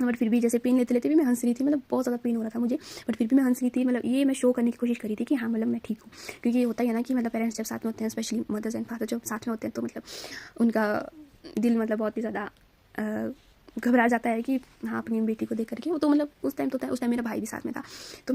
But फिर भी जैसे पेन लेते लेते भी मैं हंस रही थी, मतलब बहुत ज़्यादा पेन हो रहा था मुझे, बट फिर भी मैं हंस रही थी। मतलब ये मैं शो करने की कोशिश करी थी कि हाँ मतलब मैं ठीक हूँ, क्योंकि ये होता ही है ना कि मतलब पेरेंट्स जब साथ में होते हैं, स्पेशली मदर्स एंड फादर जब साथ में होते हैं, तो मतलब उनका दिल मतलब बहुत ही ज़्यादा घबरा जाता है कि हाँ अपनी बेटी को देख करके। वो तो मतलब उस टाइम मेरा भाई भी साथ में था, तो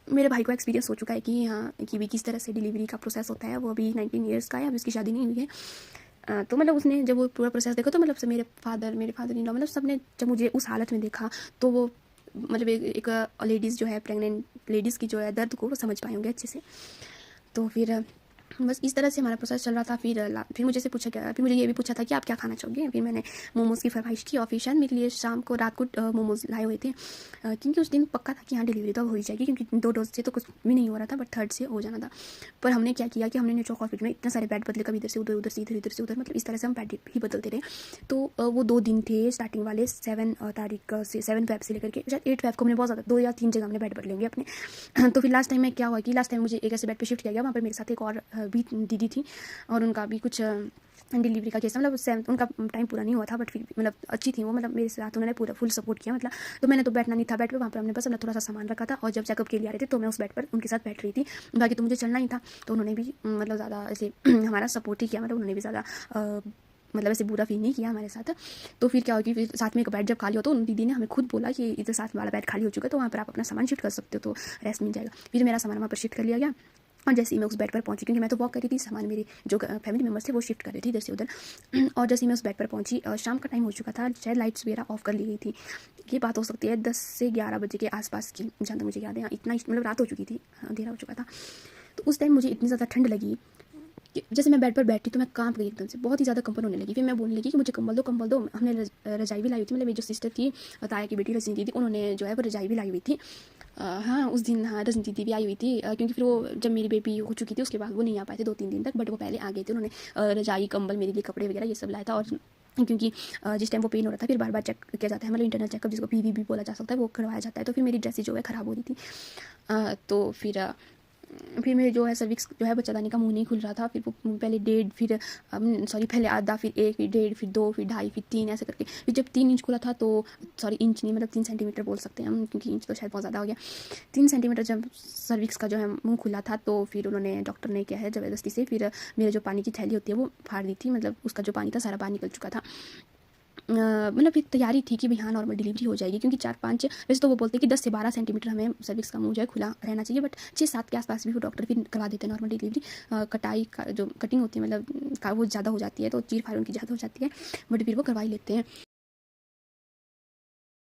मेरे भाई को एक्सपीरियंस हो चुका है कि हाँ कि भी किस तरह से डिलीवरी का प्रोसेस होता है। वो अभी 19 ईयर्स का है, अभी उसकी शादी नहीं हुई है। तो मतलब उसने जब वो पूरा प्रोसेस देखा, तो मतलब से मेरे फादर इन लॉ मतलब सबने जब मुझे उस हालत में देखा, तो वो मतलब एक लेडीज़ जो है, प्रेग्नेंट लेडीज़ की जो है दर्द को वो समझ पाए होंगे अच्छे से। तो फिर बस इस तरह से हमारा प्रोसेस चल रहा था। फिर मुझे से पूछा गया, फिर मुझे ये भी पूछा था कि आप क्या खाना चाहोगे। फिर मैंने मोमोज़ की फरमाइश की, और फिर शायद मेरे लिए शाम को रात को मोमोज़ लाए हुए थे, क्योंकि उस दिन पक्का था कि हाँ डिलीवरी तो अब हो ही जाएगी, क्योंकि 2 डोज से तो कुछ भी नहीं हो रहा था, बट 3rd से हो जाना था। पर हमने क्या किया कि हमने न्यू चौक हॉस्पिटल में इतने सारे बेड बदले, कभी इधर से उधर, उधर से इधर, इधर से उधर, मतलब इस तरह से हम बेड ही बदलते रहे। तो वो 2 दिन थे स्टार्टिंग वाले, 7 तारीख से 7 फ़ेब से लेकर के शायद 8 फ़ेब को हमने बहुत ज़्यादा 2 या 3 जगह हमने बेड बदले होंगे अपने। तो फिर लास्ट टाइम में क्या हुआ कि लास्ट टाइम मुझे एक ऐसे बेड पे शिफ्ट किया गया, वहाँ पर मेरे साथ एक और भी दीदी थी, और उनका भी कुछ डिलीवरी का केस, मतलब उससे उनका टाइम पूरा नहीं हुआ था, बट फिर मतलब अच्छी थी वो, मतलब मेरे साथ उन्होंने पूरा फुल सपोर्ट किया। मतलब तो मैंने तो बैठना नहीं था बेड पे, वहाँ पर हमने बस अपना थोड़ा सा सामान रखा था, और जब चेकअप के लिए आ रहे थे तो मैं उस बेड पर उनके साथ बैठ रही थी। बाकी तो मुझे चलना ही था, तो उन्होंने भी मतलब ज़्यादा ऐसे हमारा सपोर्ट ही किया, मतलब उन्होंने भी ज़्यादा मतलब ऐसे बुरा फील नहीं किया हमारे साथ। तो फिर क्या हुआ कि फिर साथ में एक बेड जब खाली हो, तो उन दीदी ने हमें खुद बोला कि इधर साथ वाला बेड खाली हो चुका है, तो वहाँ पर आप अपना सामान शिफ्ट कर सकते हो, तो रेस्ट मिल जाएगा। फिर मेरा सामान वहाँ पर शिफ्ट कर लिया गया, और जैसे ही मैं उस बेड पर पहुंची, क्योंकि मैं तो वॉक कर रही थी, सामान मेरे जो फैमिली मेम्बर्स थे वो शिफ्ट कर रहे थे इधर से उधर, और जैसे ही मैं उस बेड पर पहुंची, शाम का टाइम हो चुका था, शायद लाइट्स वगैरह ऑफ कर ली गई थी। ये बात हो सकती है 10 से 11 बजे के आसपास की, जहाँ तक मुझे याद है। इतना मतलब रात हो चुकी थी, अंधेरा हो चुका था। तो उस टाइम मुझे इतनी ज़्यादा ठंड लगी कि जैसे मैं बेड पर बैठी तो मैं कांप गई एकदम से, बहुत ही ज़्यादा कंपन होने लगी। फिर मैं बोलने लगी कि मुझे कंबल दो, कंबल दो। हमने रजाई भी लाई हुई थी, मतलब मेरी जो सिस्टर थी, ताया की बेटी रजनी दीदी, उन्होंने जो है वो रजाई भी लाई हुई थी। हाँ उस दिन हाँ रजनी दीदी भी आई हुई थी, क्योंकि फिर वो जब मेरी बेबी हो चुकी थी उसके बाद वो नहीं आ पाए थे 2-3 दिन तक, बट वो पहले आ गए थे। उन्होंने रजाई, कंबल, मेरे लिए कपड़े वगैरह ये सब लाया था। और क्योंकि जिस टाइम वो पेन हो रहा था, फिर बार बार चेक किया जाता है, मतलब इंटरनल चेकअप जिसको पीवी भी बोला जा सकता है, वो करवाया जाता है। तो फिर मेरी ड्रेस जो है ख़राब हो रही थी, तो फिर मेरे जो है सर्विक्स जो है बच्चादानी का मुंह नहीं खुल रहा था। फिर वो पहले 1.5, फिर सॉरी पहले आधा, फिर 1, फिर 1.5, फिर 2, फिर 2.5, फिर 3, ऐसे करके फिर जब 3 इंच खुला था, तो सॉरी इंच नहीं, मतलब 3 सेंटीमीटर बोल सकते हैं हम, क्योंकि इंच तो शायद बहुत ज़्यादा हो गया। 3 सेंटीमीटर जब सर्विक्स का जो है मुंह खुला था, तो फिर उन्होंने, डॉक्टर ने क्या है ज़बरदस्ती से फिर मेरे जो पानी की थैली होती है वो फाड़ दी थी। मतलब उसका जो पानी था सारा बाहर निकल चुका था। मतलब एक तैयारी थी कि भाई हाँ नॉर्मल डिलीवरी हो जाएगी, क्योंकि 4-5, वैसे तो वो बोलते हैं कि 10 से 12 सेंटीमीटर हमें सर्विक्स का मुंह जो है खुला रहना चाहिए, बट 6-7 के आसपास भी वो डॉक्टर फिर करवा देते हैं नॉर्मल डिलीवरी। कटाई का जो कटिंग होती है, मतलब वो ज़्यादा हो जाती है, तो चीर फाड़ उनकी ज़्यादा हो जाती है, बट फिर वो करवा ही लेते हैं।